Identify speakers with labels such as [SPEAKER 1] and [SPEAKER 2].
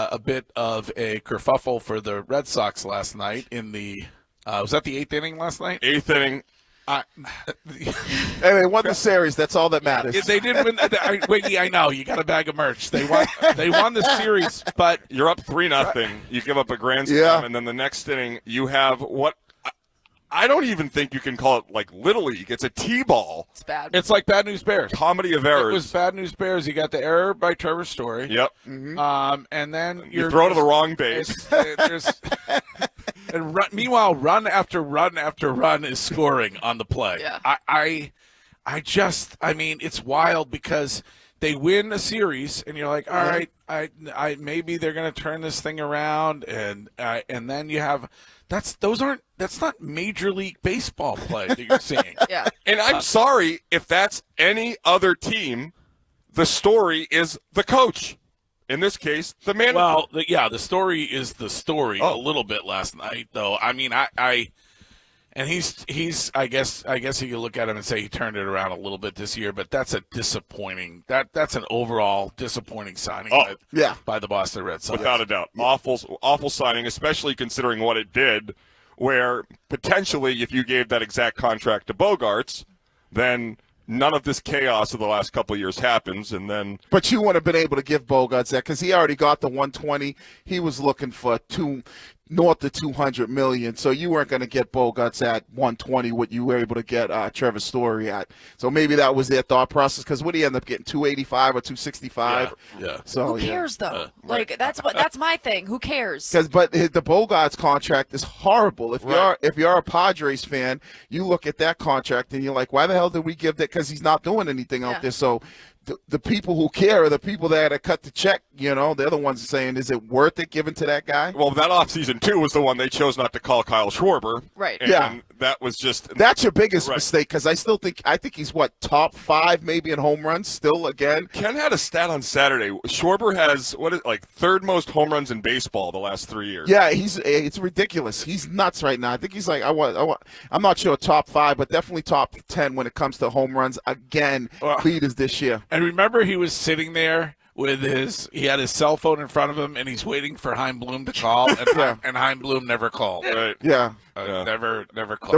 [SPEAKER 1] a bit of a kerfuffle for the Red Sox last night in the was that the 8th inning last night?
[SPEAKER 2] 8th inning.
[SPEAKER 3] Hey, they won the series. That's all that matters.
[SPEAKER 1] They did win. I know you got a bag of merch. They won. They won the series, but
[SPEAKER 2] You're up 3-0. You give up a grand slam, and then the next inning you have what I don't even think you can call it like Little League. It's a T-ball.
[SPEAKER 4] It's bad.
[SPEAKER 1] it's like Bad News Bears.
[SPEAKER 2] Comedy of errors.
[SPEAKER 1] It was Bad News Bears. You got the error by Trevor Story.
[SPEAKER 2] Yep.
[SPEAKER 1] And then
[SPEAKER 2] You throw to the wrong base.
[SPEAKER 1] Meanwhile, run after run after run is scoring on the play.
[SPEAKER 4] Yeah.
[SPEAKER 1] I mean, it's wild because they win a series, and you're like, all right, I maybe they're going to turn this thing around, and then you have that's not Major League Baseball play that you're seeing.
[SPEAKER 4] Yeah.
[SPEAKER 2] And I'm sorry if that's any other team. The story is the coach. In this case, the manager.
[SPEAKER 1] Well, the story is the story a little bit last night, though. I mean, and he's I guess you could look at him and say he turned it around a little bit this year, but that's a disappointing that's an overall disappointing signing by the Boston Red Sox.
[SPEAKER 2] Without a doubt. Awful signing, especially considering what it did, where potentially if you gave that exact contract to Bogarts, then none of this chaos of the last couple of years happens, and then.
[SPEAKER 3] But you wouldn't have been able to give Bogarts that because he already got the 120. He was looking for north of $200 million, so you weren't going to get Bogarts at 120. What you were able to get Trevor Story at. So maybe that was their thought process. Because what did he end up getting? 285 or 265.
[SPEAKER 1] Yeah.
[SPEAKER 3] So
[SPEAKER 4] Who cares though? That's my thing. Who cares?
[SPEAKER 3] But the Bogarts contract is horrible. If you're a Padres fan, you look at that contract and you're like, why the hell did we give that? Because he's not doing anything out there. So the people who care are the people that had to cut the check. They're the ones saying, is it worth it giving to that guy?
[SPEAKER 2] Well, that offseason, too, was the one they chose not to call Kyle Schwarber.
[SPEAKER 4] Right.
[SPEAKER 2] And that was just.
[SPEAKER 3] That's your biggest mistake because I think he's top 5 maybe in home runs still again.
[SPEAKER 2] Ken had a stat on Saturday. Schwarber has, third most home runs in baseball the last 3 years.
[SPEAKER 3] Yeah, it's ridiculous. He's nuts right now. I think he's like, I'm not sure top 5, but definitely top 10 when it comes to home runs. Again, leaders this year.
[SPEAKER 1] And remember, he was sitting there with he had his cell phone in front of him, and he's waiting for Chaim Bloom to call, and Chaim Bloom never called.
[SPEAKER 2] Right.
[SPEAKER 3] Yeah.
[SPEAKER 1] Never called.